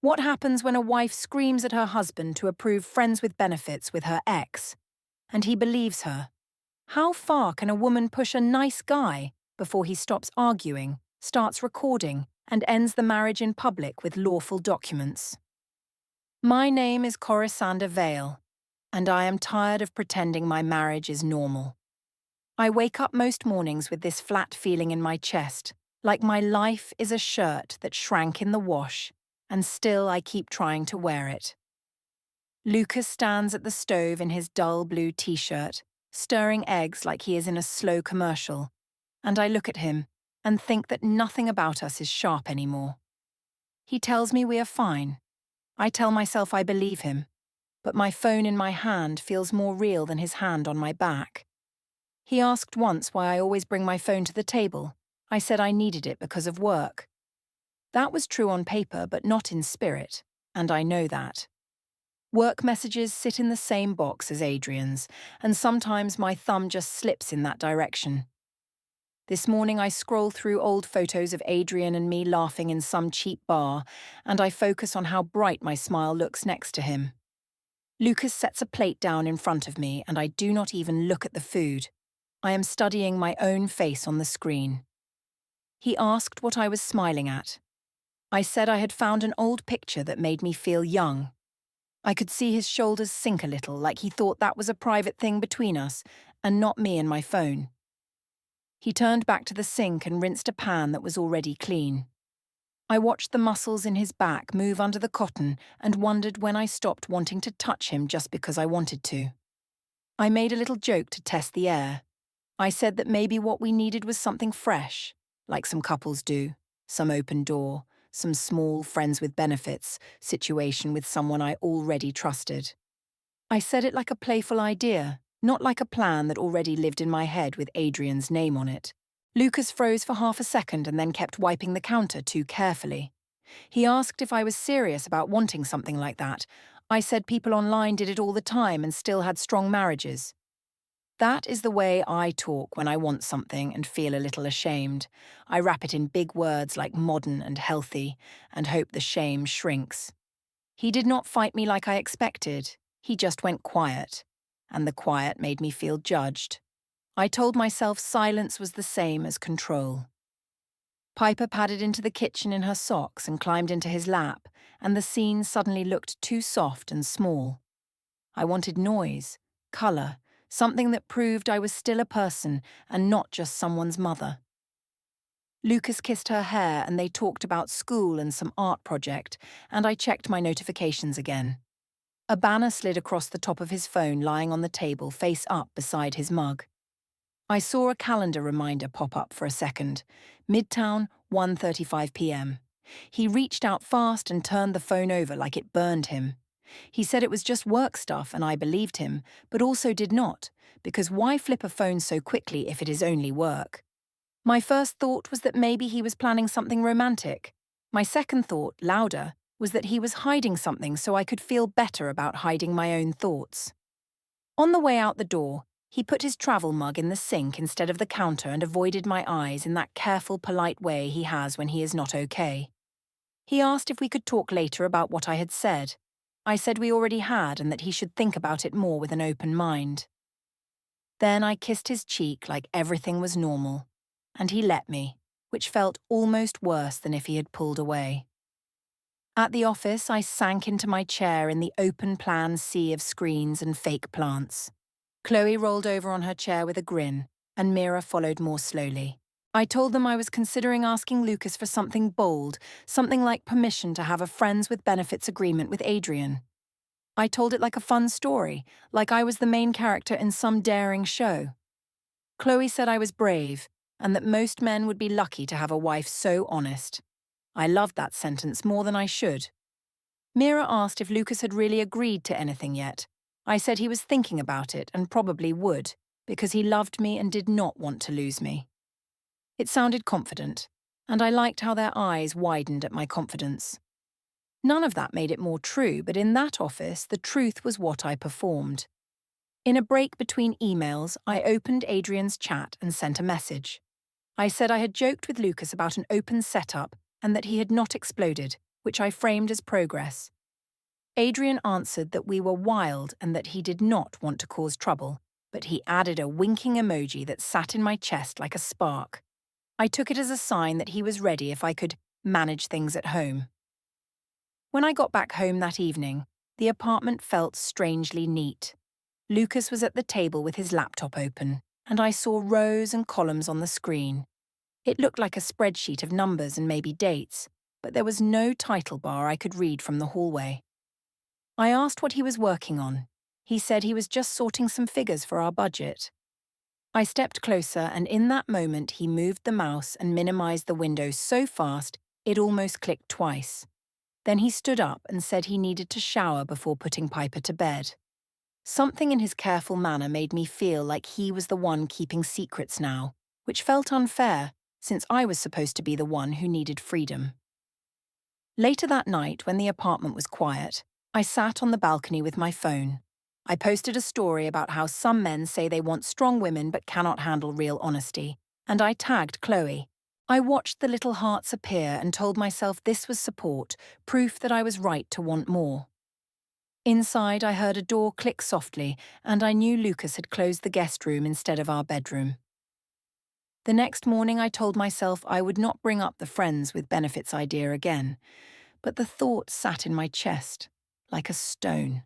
What happens when a wife screams at her husband to approve friends with benefits with her ex, and he believes her? How far can a woman push a nice guy before he stops arguing, starts recording, and ends the marriage in public with lawful documents? My name is Corisanda Vale, and I am tired of pretending my marriage is normal. I wake up most mornings with this flat feeling in my chest, like my life is a shirt that shrank in the wash, and still I keep trying to wear it. Lucas stands at the stove in his dull blue t-shirt, stirring eggs like he is in a slow commercial, and I look at him and think that nothing about us is sharp anymore. He tells me we are fine. I tell myself I believe him, but my phone in my hand feels more real than his hand on my back. He asked once why I always bring my phone to the table. I said I needed it because of work. That was true on paper, but not in spirit, and I know that. Work messages sit in the same box as Adrian's, and sometimes my thumb just slips in that direction. This morning I scroll through old photos of Adrian and me laughing in some cheap bar, and I focus on how bright my smile looks next to him. Lucas sets a plate down in front of me, and I do not even look at the food. I am studying my own face on the screen. He asked what I was smiling at. I said I had found an old picture that made me feel young. I could see his shoulders sink a little, like he thought that was a private thing between us, and not me and my phone. He turned back to the sink and rinsed a pan that was already clean. I watched the muscles in his back move under the cotton and wondered when I stopped wanting to touch him just because I wanted to. I made a little joke to test the air. I said that maybe what we needed was something fresh, like some couples do, some open door, some small friends with benefits situation with someone I already trusted. I said it like a playful idea, not like a plan that already lived in my head with Adrian's name on it. Lucas froze for half a second and then kept wiping the counter too carefully. He asked if I was serious about wanting something like that. I said people online did it all the time and still had strong marriages. That is the way I talk when I want something and feel a little ashamed. I wrap it in big words like modern and healthy and hope the shame shrinks. He did not fight me like I expected. He just went quiet, and the quiet made me feel judged. I told myself silence was the same as control. Piper padded into the kitchen in her socks and climbed into his lap, and the scene suddenly looked too soft and small. I wanted noise, colour, something that proved I was still a person and not just someone's mother. Lucas kissed her hair and they talked about school and some art project, and I checked my notifications again. A banner slid across the top of his phone lying on the table face up beside his mug. I saw a calendar reminder pop up for a second. Midtown, 1:35 p.m. He reached out fast and turned the phone over like it burned him. He said it was just work stuff and I believed him, but also did not, because why flip a phone so quickly if it is only work? My first thought was that maybe he was planning something romantic. My second thought, louder, was that he was hiding something so I could feel better about hiding my own thoughts. On the way out the door, he put his travel mug in the sink instead of the counter and avoided my eyes in that careful, polite way he has when he is not okay. He asked if we could talk later about what I had said. I said we already had and that he should think about it more with an open mind. Then I kissed his cheek like everything was normal, and he let me, which felt almost worse than if he had pulled away. At the office, I sank into my chair in the open-plan sea of screens and fake plants. Chloe rolled over on her chair with a grin, and Mira followed more slowly. I told them I was considering asking Lucas for something bold, something like permission to have a friends with benefits agreement with Adrian. I told it like a fun story, like I was the main character in some daring show. Chloe said I was brave, and that most men would be lucky to have a wife so honest. I loved that sentence more than I should. Mira asked if Lucas had really agreed to anything yet. I said he was thinking about it and probably would, because he loved me and did not want to lose me. It sounded confident, and I liked how their eyes widened at my confidence. None of that made it more true, but in that office, the truth was what I performed. In a break between emails, I opened Adrian's chat and sent a message. I said I had joked with Lucas about an open setup and that he had not exploded, which I framed as progress. Adrian answered that we were wild and that he did not want to cause trouble, but he added a winking emoji that sat in my chest like a spark. I took it as a sign that he was ready if I could manage things at home. When I got back home that evening, the apartment felt strangely neat. Lucas was at the table with his laptop open, and I saw rows and columns on the screen. It looked like a spreadsheet of numbers and maybe dates, but there was no title bar I could read from the hallway. I asked what he was working on. He said he was just sorting some figures for our budget. I stepped closer, and in that moment he moved the mouse and minimized the window so fast it almost clicked twice. Then he stood up and said he needed to shower before putting Piper to bed. Something in his careful manner made me feel like he was the one keeping secrets now, which felt unfair, since I was supposed to be the one who needed freedom. Later that night, when the apartment was quiet, I sat on the balcony with my phone. I posted a story about how some men say they want strong women but cannot handle real honesty, and I tagged Chloe. I watched the little hearts appear and told myself this was support, proof that I was right to want more. Inside, I heard a door click softly, and I knew Lucas had closed the guest room instead of our bedroom. The next morning, I told myself I would not bring up the friends with benefits idea again, but the thought sat in my chest, like a stone.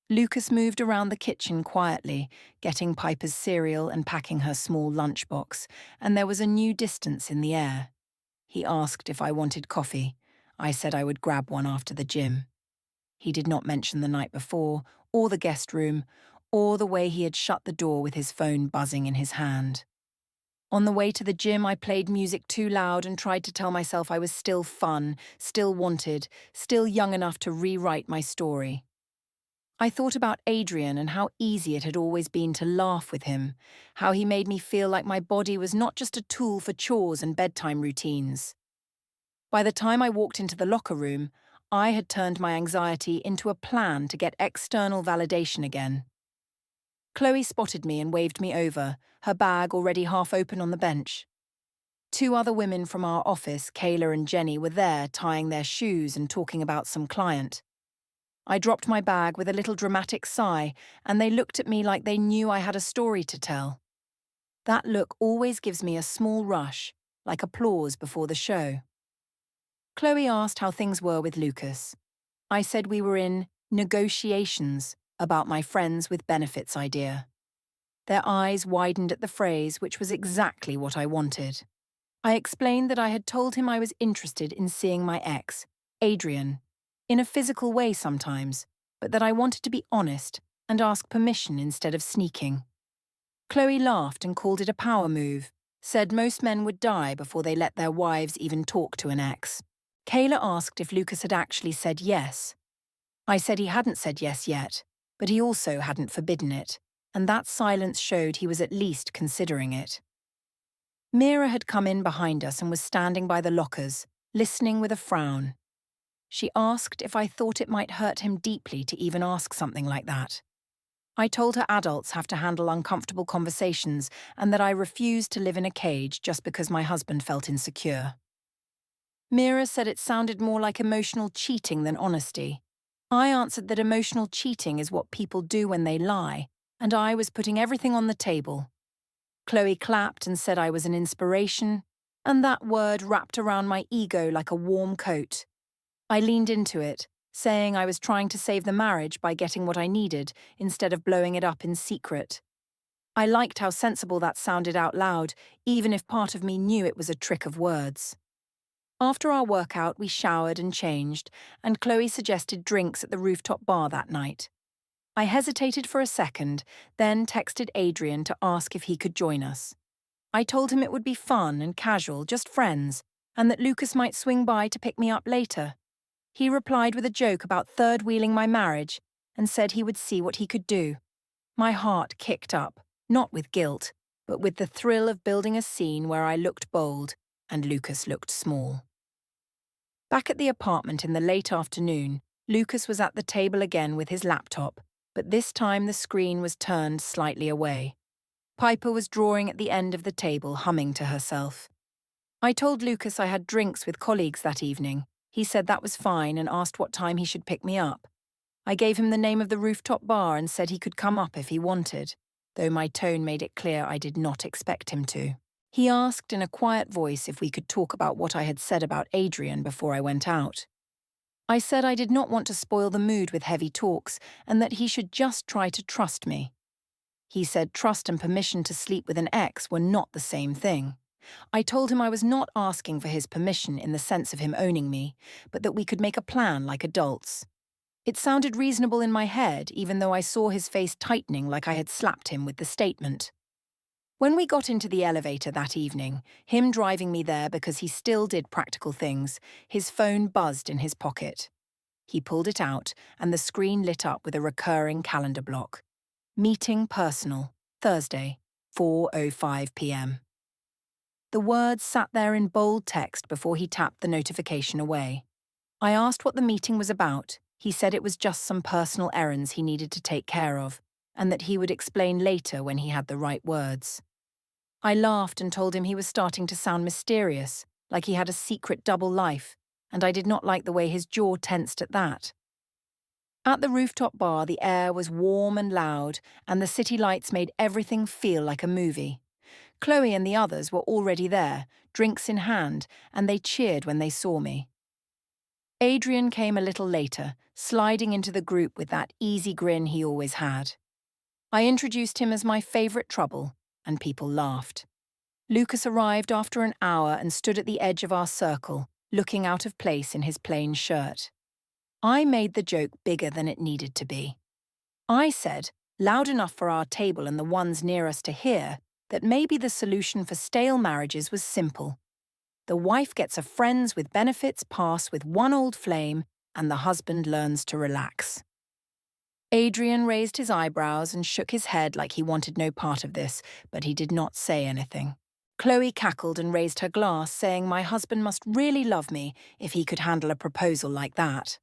Lucas moved around the kitchen quietly, getting Piper's cereal and packing her small lunchbox, and there was a new distance in the air. He asked if I wanted coffee. I said I would grab one after the gym. He did not mention the night before, or the guest room, or the way he had shut the door with his phone buzzing in his hand. On the way to the gym, I played music too loud and tried to tell myself I was still fun, still wanted, still young enough to rewrite my story. I thought about Adrian and how easy it had always been to laugh with him, how he made me feel like my body was not just a tool for chores and bedtime routines. By the time I walked into the locker room, I had turned my anxiety into a plan to get external validation again. Chloe spotted me and waved me over, her bag already half open on the bench. 2 other women from our office, Kayla and Jenny, were there tying their shoes and talking about some client. I dropped my bag with a little dramatic sigh, and they looked at me like they knew I had a story to tell. That look always gives me a small rush, like applause before the show. Chloe asked how things were with Lucas. I said we were in negotiations about my friends with benefits idea. Their eyes widened at the phrase, which was exactly what I wanted. I explained that I had told him I was interested in seeing my ex, Adrian, in a physical way sometimes, but that I wanted to be honest and ask permission instead of sneaking. Chloe laughed and called it a power move, said most men would die before they let their wives even talk to an ex. Kayla asked if Lucas had actually said yes. I said he hadn't said yes yet, but he also hadn't forbidden it, and that silence showed he was at least considering it. Mira had come in behind us and was standing by the lockers, listening with a frown. She asked if I thought it might hurt him deeply to even ask something like that. I told her adults have to handle uncomfortable conversations and that I refused to live in a cage just because my husband felt insecure. Mira said it sounded more like emotional cheating than honesty. I answered that emotional cheating is what people do when they lie, and I was putting everything on the table. Chloe clapped and said I was an inspiration, and that word wrapped around my ego like a warm coat. I leaned into it, saying I was trying to save the marriage by getting what I needed instead of blowing it up in secret. I liked how sensible that sounded out loud, even if part of me knew it was a trick of words. After our workout, we showered and changed, and Chloe suggested drinks at the rooftop bar that night. I hesitated for a second, then texted Adrian to ask if he could join us. I told him it would be fun and casual, just friends, and that Lucas might swing by to pick me up later. He replied with a joke about third-wheeling my marriage and said he would see what he could do. My heart kicked up, not with guilt, but with the thrill of building a scene where I looked bold and Lucas looked small. Back at the apartment in the late afternoon, Lucas was at the table again with his laptop, but this time the screen was turned slightly away. Piper was drawing at the end of the table, humming to herself. I told Lucas I had drinks with colleagues that evening. He said that was fine and asked what time he should pick me up. I gave him the name of the rooftop bar and said he could come up if he wanted, though my tone made it clear I did not expect him to. He asked in a quiet voice if we could talk about what I had said about Adrian before I went out. I said I did not want to spoil the mood with heavy talks and that he should just try to trust me. He said trust and permission to sleep with an ex were not the same thing. I told him I was not asking for his permission in the sense of him owning me, but that we could make a plan like adults. It sounded reasonable in my head, even though I saw his face tightening like I had slapped him with the statement. When we got into the elevator that evening, him driving me there because he still did practical things, his phone buzzed in his pocket. He pulled it out, and the screen lit up with a recurring calendar block. Meeting personal, Thursday, 4:05 p.m. The words sat there in bold text before he tapped the notification away. I asked what the meeting was about. He said it was just some personal errands he needed to take care of, and that he would explain later when he had the right words. I laughed and told him he was starting to sound mysterious, like he had a secret double life, and I did not like the way his jaw tensed at that. At the rooftop bar, the air was warm and loud, and the city lights made everything feel like a movie. Chloe and the others were already there, drinks in hand, and they cheered when they saw me. Adrian came a little later, sliding into the group with that easy grin he always had. I introduced him as my favourite trouble, and people laughed. Lucas arrived after an hour and stood at the edge of our circle, looking out of place in his plain shirt. I made the joke bigger than it needed to be. I said, loud enough for our table and the ones near us to hear, that maybe the solution for stale marriages was simple. The wife gets a friends with benefits pass with one old flame, and the husband learns to relax. Adrian raised his eyebrows and shook his head like he wanted no part of this, but he did not say anything. Chloe cackled and raised her glass, saying my husband must really love me if he could handle a proposal like that.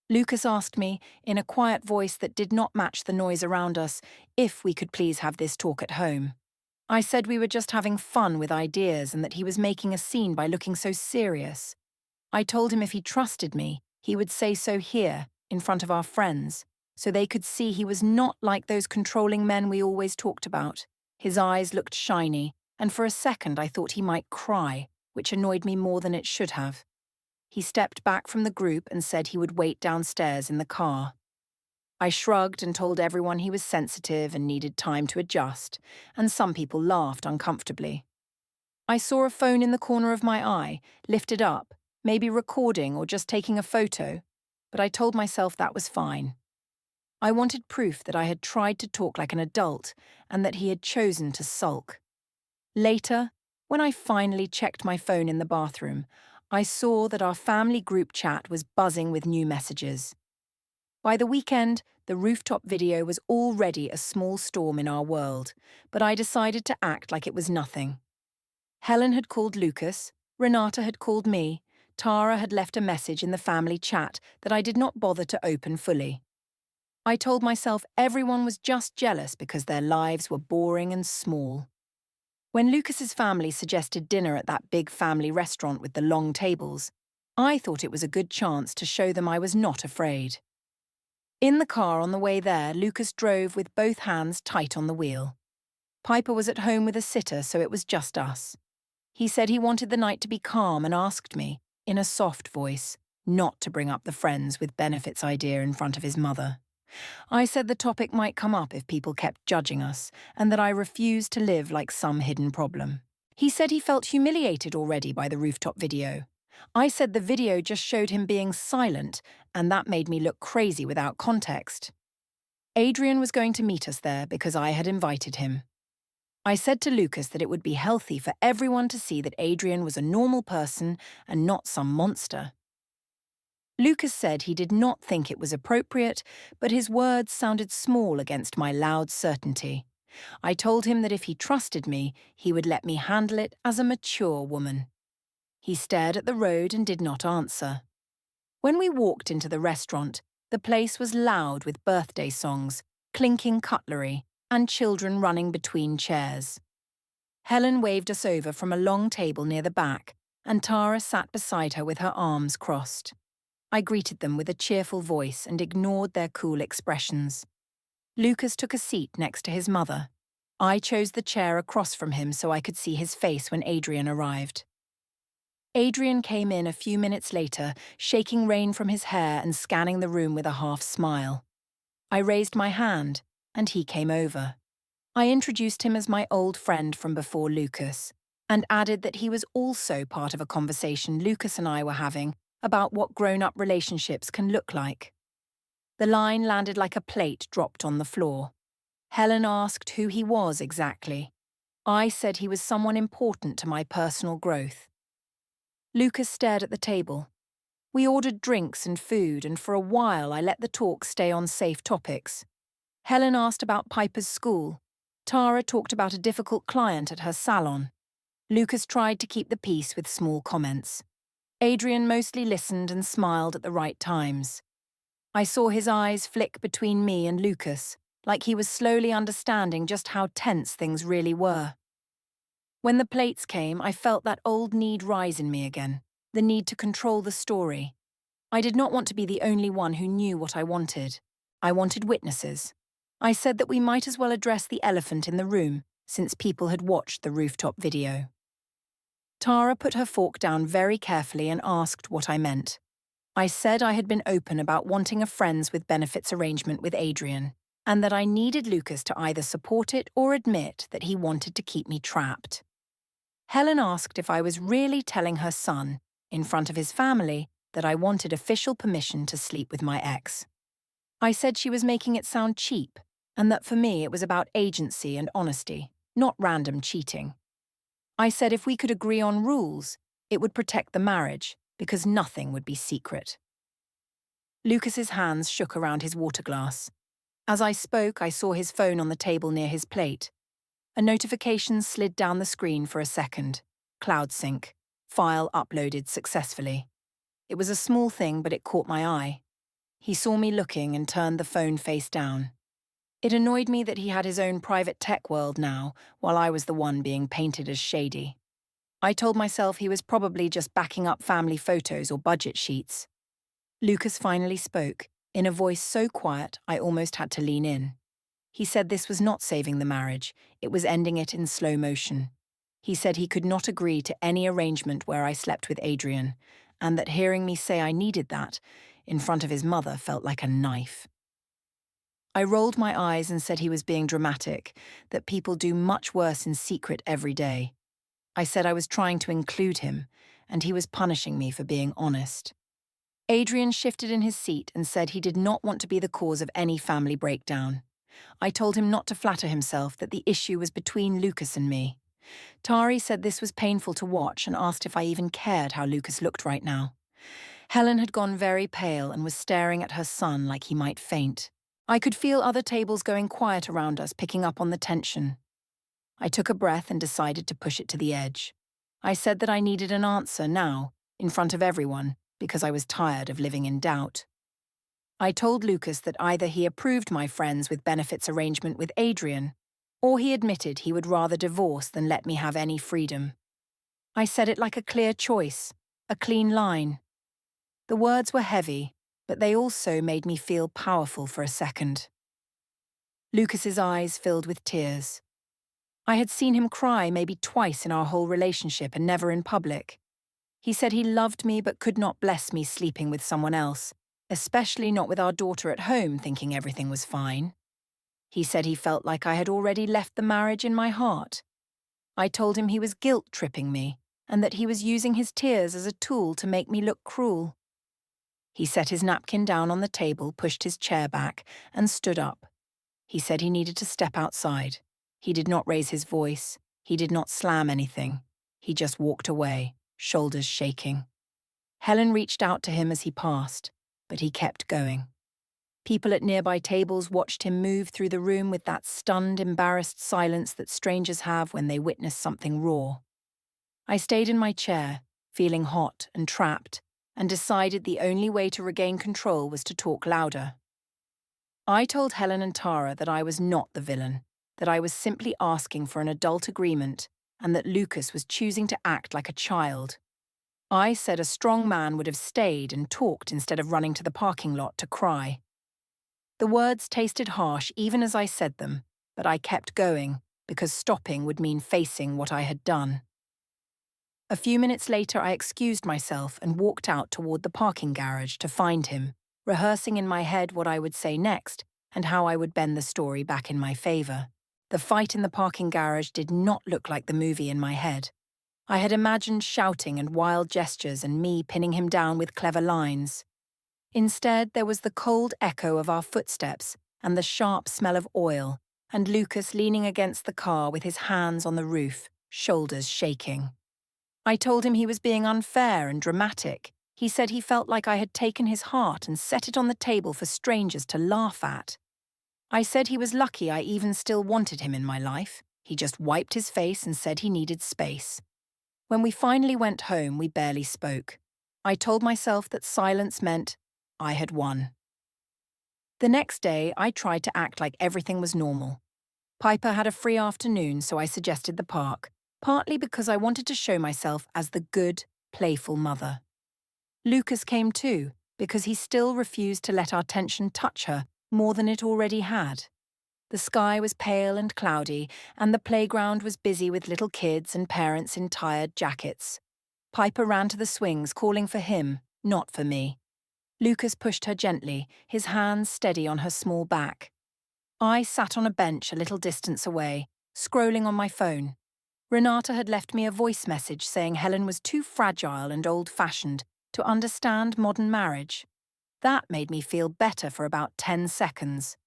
Lucas asked me, in a quiet voice that did not match the noise around us, if we could please have this talk at home. I said we were just having fun with ideas and that he was making a scene by looking so serious. I told him if he trusted me, he would say so here, in front of our friends, so they could see he was not like those controlling men we always talked about. His eyes looked shiny, and for a second I thought he might cry, which annoyed me more than it should have. He stepped back from the group and said he would wait downstairs in the car. I shrugged and told everyone he was sensitive and needed time to adjust, and some people laughed uncomfortably. I saw a phone in the corner of my eye, lifted up, maybe recording or just taking a photo, but I told myself that was fine. I wanted proof that I had tried to talk like an adult and that he had chosen to sulk. Later, when I finally checked my phone in the bathroom, I saw that our family group chat was buzzing with new messages. By the weekend, the rooftop video was already a small storm in our world, but I decided to act like it was nothing. Helen had called Lucas, Renata had called me, Tara had left a message in the family chat that I did not bother to open fully. I told myself everyone was just jealous because their lives were boring and small. When Lucas's family suggested dinner at that big family restaurant with the long tables, I thought it was a good chance to show them I was not afraid. In the car on the way there, Lucas drove with both hands tight on the wheel. Piper was at home with a sitter, so it was just us. He said he wanted the night to be calm and asked me, in a soft voice, not to bring up the friends with benefits idea in front of his mother. I said the topic might come up if people kept judging us, and that I refused to live like some hidden problem. He said he felt humiliated already by the rooftop video. I said the video just showed him being silent, and that made me look crazy without context. Adrian was going to meet us there because I had invited him. I said to Lucas that it would be healthy for everyone to see that Adrian was a normal person and not some monster. Lucas said he did not think it was appropriate, but his words sounded small against my loud certainty. I told him that if he trusted me, he would let me handle it as a mature woman. He stared at the road and did not answer. When we walked into the restaurant, the place was loud with birthday songs, clinking cutlery, and children running between chairs. Helen waved us over from a long table near the back, and Tara sat beside her with her arms crossed. I greeted them with a cheerful voice and ignored their cool expressions. Lucas took a seat next to his mother. I chose the chair across from him so I could see his face when Adrian arrived. Adrian came in a few minutes later, shaking rain from his hair and scanning the room with a half smile. I raised my hand, and he came over. I introduced him as my old friend from before Lucas, and added that he was also part of a conversation Lucas and I were having about what grown-up relationships can look like. The line landed like a plate dropped on the floor. Helen asked who he was exactly. I said he was someone important to my personal growth. Lucas stared at the table. We ordered drinks and food, and for a while I let the talk stay on safe topics. Helen asked about Piper's school. Tara talked about a difficult client at her salon. Lucas tried to keep the peace with small comments. Adrian mostly listened and smiled at the right times. I saw his eyes flick between me and Lucas, like he was slowly understanding just how tense things really were. When the plates came, I felt that old need rise in me again, the need to control the story. I did not want to be the only one who knew what I wanted. I wanted witnesses. I said that we might as well address the elephant in the room, since people had watched the rooftop video. Tara put her fork down very carefully and asked what I meant. I said I had been open about wanting a friends with benefits arrangement with Adrian, and that I needed Lucas to either support it or admit that he wanted to keep me trapped. Helen asked if I was really telling her son, in front of his family, that I wanted official permission to sleep with my ex. I said she was making it sound cheap, and that for me it was about agency and honesty, not random cheating. I said if we could agree on rules, it would protect the marriage, because nothing would be secret. Lucas's hands shook around his water glass. As I spoke, I saw his phone on the table near his plate. A notification slid down the screen for a second. Cloud sync. File uploaded successfully. It was a small thing, but it caught my eye. He saw me looking and turned the phone face down. It annoyed me that he had his own private tech world now, while I was the one being painted as shady. I told myself he was probably just backing up family photos or budget sheets. Lucas finally spoke, in a voice so quiet I almost had to lean in. He said this was not saving the marriage, it was ending it in slow motion. He said he could not agree to any arrangement where I slept with Adrian, and that hearing me say I needed that, in front of his mother, felt like a knife. I rolled my eyes and said he was being dramatic, that people do much worse in secret every day. I said I was trying to include him, and he was punishing me for being honest. Adrian shifted in his seat and said he did not want to be the cause of any family breakdown. I told him not to flatter himself, that the issue was between Lucas and me. Tari said this was painful to watch and asked if I even cared how Lucas looked right now. Helen had gone very pale and was staring at her son like he might faint. I could feel other tables going quiet around us, picking up on the tension. I took a breath and decided to push it to the edge. I said that I needed an answer now, in front of everyone, because I was tired of living in doubt. I told Lucas that either he approved my friends with benefits arrangement with Adrian, or he admitted he would rather divorce than let me have any freedom. I said it like a clear choice, a clean line. The words were heavy, but they also made me feel powerful for a second. Lucas's eyes filled with tears. I had seen him cry maybe twice in our whole relationship and never in public. He said he loved me but could not bless me sleeping with someone else, especially not with our daughter at home thinking everything was fine. He said he felt like I had already left the marriage in my heart. I told him he was guilt-tripping me and that he was using his tears as a tool to make me look cruel. He set his napkin down on the table, pushed his chair back, and stood up. He said he needed to step outside. He did not raise his voice. He did not slam anything. He just walked away, shoulders shaking. Helen reached out to him as he passed, but he kept going. People at nearby tables watched him move through the room with that stunned, embarrassed silence that strangers have when they witness something raw. I stayed in my chair, feeling hot and trapped, and decided the only way to regain control was to talk louder. I told Helen and Tara that I was not the villain, that I was simply asking for an adult agreement, and that Lucas was choosing to act like a child. I said a strong man would have stayed and talked instead of running to the parking lot to cry. The words tasted harsh even as I said them, but I kept going because stopping would mean facing what I had done. A few minutes later, I excused myself and walked out toward the parking garage to find him, rehearsing in my head what I would say next and how I would bend the story back in my favor. The fight in the parking garage did not look like the movie in my head. I had imagined shouting and wild gestures and me pinning him down with clever lines. Instead, there was the cold echo of our footsteps and the sharp smell of oil, and Lucas leaning against the car with his hands on the roof, shoulders shaking. I told him he was being unfair and dramatic. He said he felt like I had taken his heart and set it on the table for strangers to laugh at. I said he was lucky I even still wanted him in my life. He just wiped his face and said he needed space. When we finally went home, we barely spoke. I told myself that silence meant I had won. The next day, I tried to act like everything was normal. Piper had a free afternoon, so I suggested the park, partly because I wanted to show myself as the good, playful mother. Lucas came too, because he still refused to let our tension touch her more than it already had. The sky was pale and cloudy, and the playground was busy with little kids and parents in tired jackets. Piper ran to the swings, calling for him, not for me. Lucas pushed her gently, his hands steady on her small back. I sat on a bench a little distance away, scrolling on my phone. Renata had left me a voice message saying Helen was too fragile and old-fashioned to understand modern marriage. That made me feel better for about 10 seconds.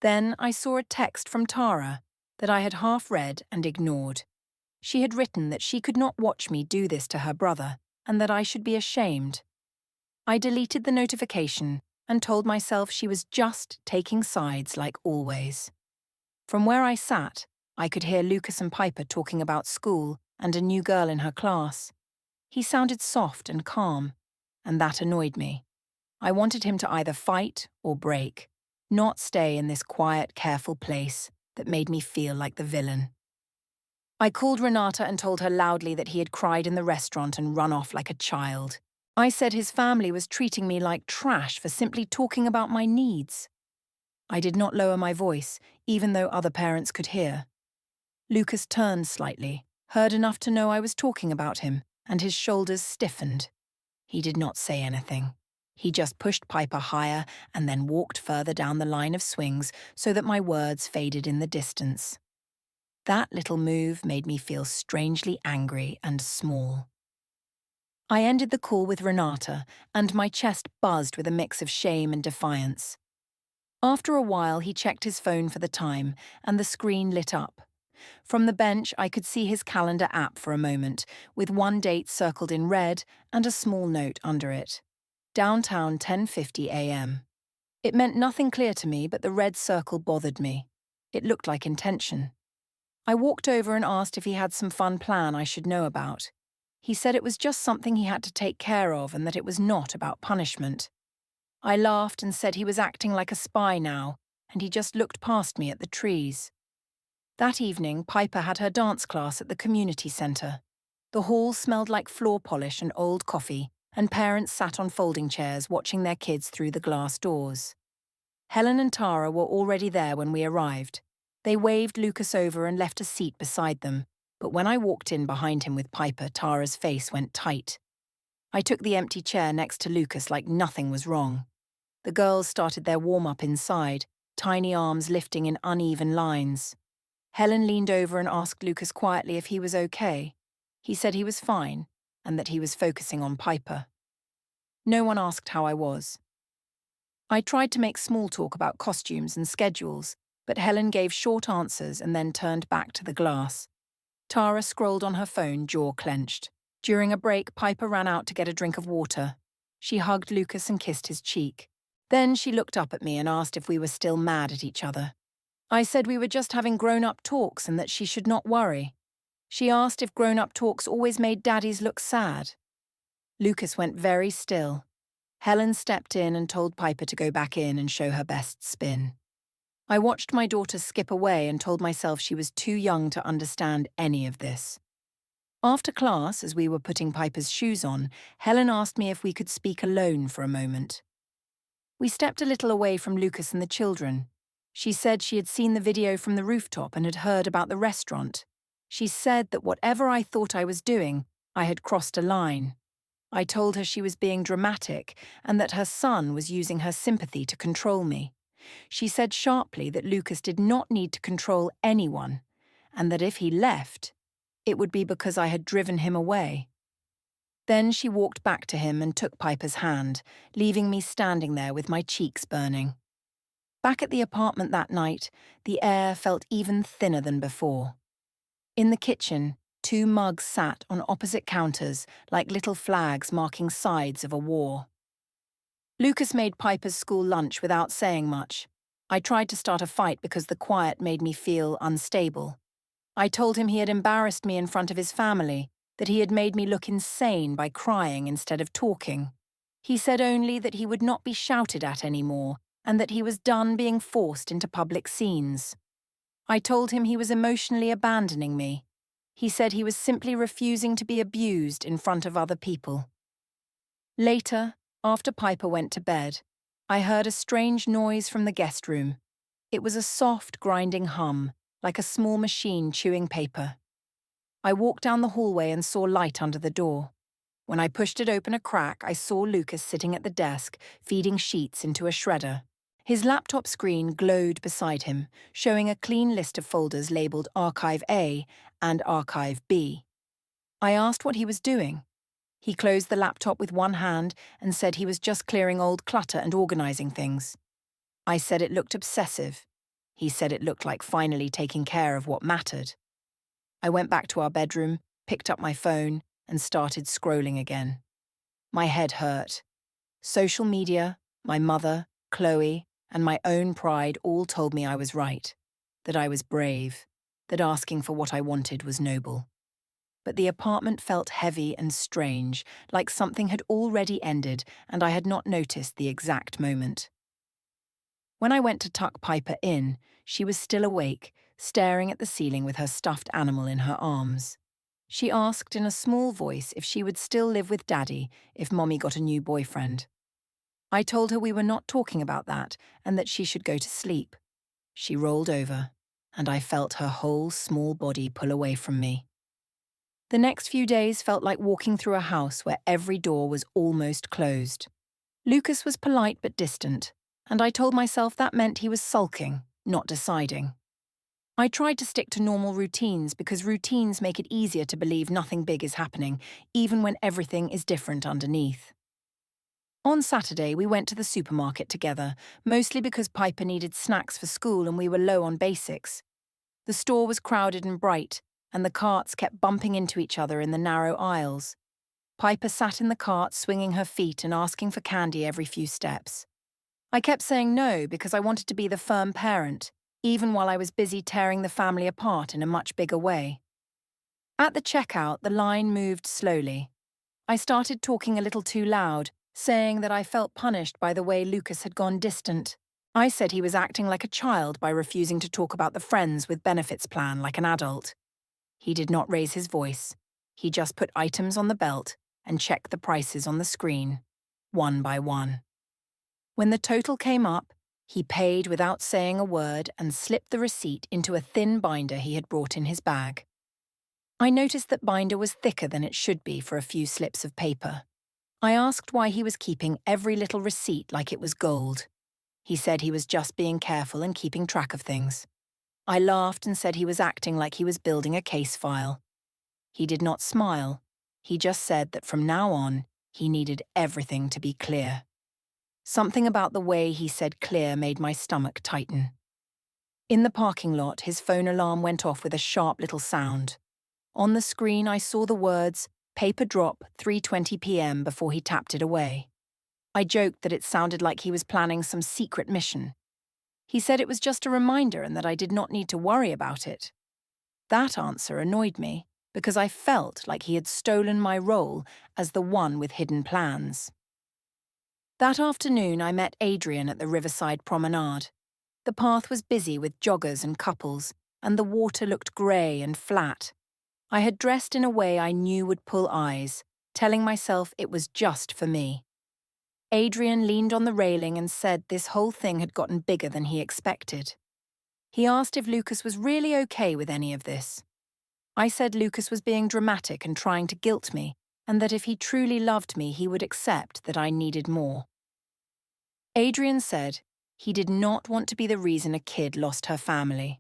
Then I saw a text from Tara that I had half read and ignored. She had written that she could not watch me do this to her brother and that I should be ashamed. I deleted the notification and told myself she was just taking sides like always. From where I sat, I could hear Lucas and Piper talking about school and a new girl in her class. He sounded soft and calm, and that annoyed me. I wanted him to either fight or break, not stay in this quiet, careful place that made me feel like the villain. I called Renata and told her loudly that he had cried in the restaurant and run off like a child. I said his family was treating me like trash for simply talking about my needs. I did not lower my voice, even though other parents could hear. Lucas turned slightly, heard enough to know I was talking about him, and his shoulders stiffened. He did not say anything. He just pushed Piper higher and then walked further down the line of swings so that my words faded in the distance. That little move made me feel strangely angry and small. I ended the call with Renata, and my chest buzzed with a mix of shame and defiance. After a while, he checked his phone for the time, and the screen lit up. From the bench, I could see his calendar app for a moment, with one date circled in red and a small note under it. Downtown 10:50 a.m. It meant nothing clear to me, but the red circle bothered me. It looked like intention. I walked over and asked if he had some fun plan I should know about. He said it was just something he had to take care of and that it was not about punishment. I laughed and said he was acting like a spy now, and he just looked past me at the trees. That evening, Piper had her dance class at the community centre. The hall smelled like floor polish and old coffee, and parents sat on folding chairs watching their kids through the glass doors. Helen and Tara were already there when we arrived. They waved Lucas over and left a seat beside them, but when I walked in behind him with Piper, Tara's face went tight. I took the empty chair next to Lucas like nothing was wrong. The girls started their warm-up inside, tiny arms lifting in uneven lines. Helen leaned over and asked Lucas quietly if he was okay. He said he was fine, and that he was focusing on Piper. No one asked how I was. I tried to make small talk about costumes and schedules, but Helen gave short answers and then turned back to the glass. Tara scrolled on her phone, jaw clenched. During a break, Piper ran out to get a drink of water. She hugged Lucas and kissed his cheek. Then she looked up at me and asked if we were still mad at each other. I said we were just having grown-up talks and that she should not worry. She asked if grown-up talks always made daddies look sad. Lucas went very still. Helen stepped in and told Piper to go back in and show her best spin. I watched my daughter skip away and told myself she was too young to understand any of this. After class, as we were putting Piper's shoes on, Helen asked me if we could speak alone for a moment. We stepped a little away from Lucas and the children. She said she had seen the video from the rooftop and had heard about the restaurant. She said that whatever I thought I was doing, I had crossed a line. I told her she was being dramatic and that her son was using her sympathy to control me. She said sharply that Lucas did not need to control anyone, and that if he left, it would be because I had driven him away. Then she walked back to him and took Piper's hand, leaving me standing there with my cheeks burning. Back at the apartment that night, the air felt even thinner than before. In the kitchen, 2 mugs sat on opposite counters like little flags marking sides of a war. Lucas made Piper's school lunch without saying much. I tried to start a fight because the quiet made me feel unstable. I told him he had embarrassed me in front of his family, that he had made me look insane by crying instead of talking. He said only that he would not be shouted at anymore and that he was done being forced into public scenes. I told him he was emotionally abandoning me. He said he was simply refusing to be abused in front of other people. Later, after Piper went to bed, I heard a strange noise from the guest room. It was a soft, grinding hum, like a small machine chewing paper. I walked down the hallway and saw light under the door. When I pushed it open a crack, I saw Lucas sitting at the desk, feeding sheets into a shredder. His laptop screen glowed beside him, showing a clean list of folders labeled Archive A and Archive B. I asked what he was doing. He closed the laptop with one hand and said he was just clearing old clutter and organizing things. I said it looked obsessive. He said it looked like finally taking care of what mattered. I went back to our bedroom, picked up my phone, and started scrolling again. My head hurt. Social media, my mother, Chloe, and my own pride all told me I was right, that I was brave, that asking for what I wanted was noble. But the apartment felt heavy and strange, like something had already ended and I had not noticed the exact moment. When I went to tuck Piper in, she was still awake, staring at the ceiling with her stuffed animal in her arms. She asked in a small voice if she would still live with Daddy if Mommy got a new boyfriend. I told her we were not talking about that and that she should go to sleep. She rolled over, and I felt her whole small body pull away from me. The next few days felt like walking through a house where every door was almost closed. Lucas was polite but distant, and I told myself that meant he was sulking, not deciding. I tried to stick to normal routines because routines make it easier to believe nothing big is happening, even when everything is different underneath. On Saturday, we went to the supermarket together, mostly because Piper needed snacks for school and we were low on basics. The store was crowded and bright, and the carts kept bumping into each other in the narrow aisles. Piper sat in the cart swinging her feet and asking for candy every few steps. I kept saying no because I wanted to be the firm parent, even while I was busy tearing the family apart in a much bigger way. At the checkout, the line moved slowly. I started talking a little too loud, saying that I felt punished by the way Lucas had gone distant. I said he was acting like a child by refusing to talk about the friends with benefits plan like an adult. He did not raise his voice. He just put items on the belt and checked the prices on the screen, one by one. When the total came up, he paid without saying a word and slipped the receipt into a thin binder he had brought in his bag. I noticed that binder was thicker than it should be for a few slips of paper. I asked why he was keeping every little receipt like it was gold. He said he was just being careful and keeping track of things. I laughed and said he was acting like he was building a case file. He did not smile. He just said that from now on, he needed everything to be clear. Something about the way he said clear made my stomach tighten. In the parking lot, his phone alarm went off with a sharp little sound. On the screen, I saw the words, "Paper drop, 3:20 p.m." before he tapped it away. I joked that it sounded like he was planning some secret mission. He said it was just a reminder and that I did not need to worry about it. That answer annoyed me, because I felt like he had stolen my role as the one with hidden plans. That afternoon, I met Adrian at the riverside promenade. The path was busy with joggers and couples, and the water looked grey and flat. I had dressed in a way I knew would pull eyes, telling myself it was just for me. Adrian leaned on the railing and said this whole thing had gotten bigger than he expected. He asked if Lucas was really okay with any of this. I said Lucas was being dramatic and trying to guilt me, and that if he truly loved me, he would accept that I needed more. Adrian said he did not want to be the reason a kid lost her family.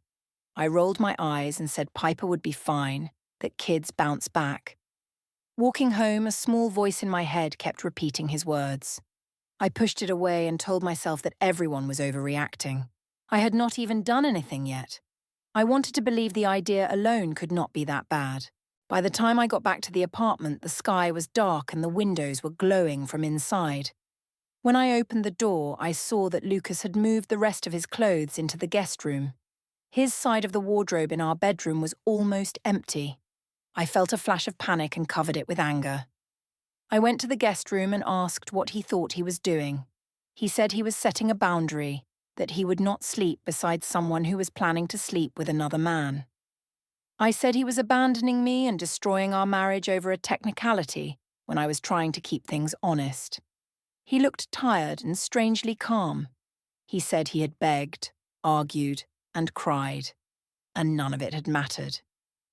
I rolled my eyes and said Piper would be fine, that kids bounce back. Walking home, a small voice in my head kept repeating his words. I pushed it away and told myself that everyone was overreacting. I had not even done anything yet. I wanted to believe the idea alone could not be that bad. By the time I got back to the apartment, the sky was dark and the windows were glowing from inside. When I opened the door, I saw that Lucas had moved the rest of his clothes into the guest room. His side of the wardrobe in our bedroom was almost empty. I felt a flash of panic and covered it with anger. I went to the guest room and asked what he thought he was doing. He said he was setting a boundary, that he would not sleep beside someone who was planning to sleep with another man. I said he was abandoning me and destroying our marriage over a technicality when I was trying to keep things honest. He looked tired and strangely calm. He said he had begged, argued, and cried, and none of it had mattered.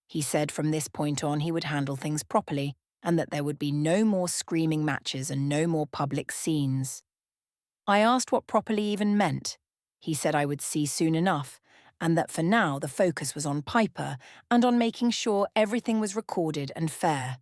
He said from this point on he would handle things properly and that there would be no more screaming matches and no more public scenes. I asked what properly even meant. He said I would see soon enough, and that for now the focus was on Piper and on making sure everything was recorded and fair.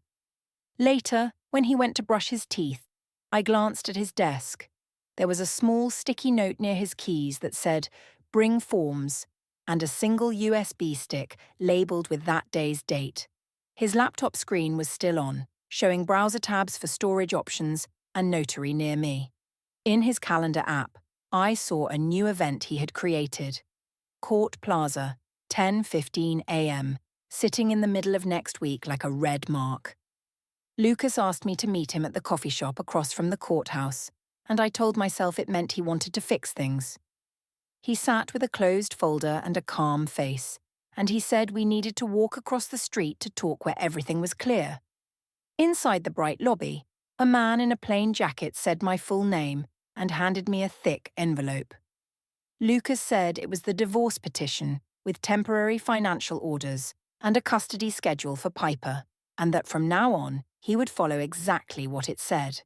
Later, when he went to brush his teeth, I glanced at his desk. There was a small sticky note near his keys that said, "Bring forms," and a single USB stick labelled with that day's date. His laptop screen was still on, showing browser tabs for storage options and notary near me. In his calendar app, I saw a new event he had created. Court Plaza, 10:15 a.m., sitting in the middle of next week like a red mark. Lucas asked me to meet him at the coffee shop across from the courthouse, and I told myself it meant he wanted to fix things. He sat with a closed folder and a calm face, and he said we needed to walk across the street to talk where everything was clear. Inside the bright lobby, a man in a plain jacket said my full name and handed me a thick envelope. Lucas said it was the divorce petition with temporary financial orders and a custody schedule for Piper, and that from now on he would follow exactly what it said.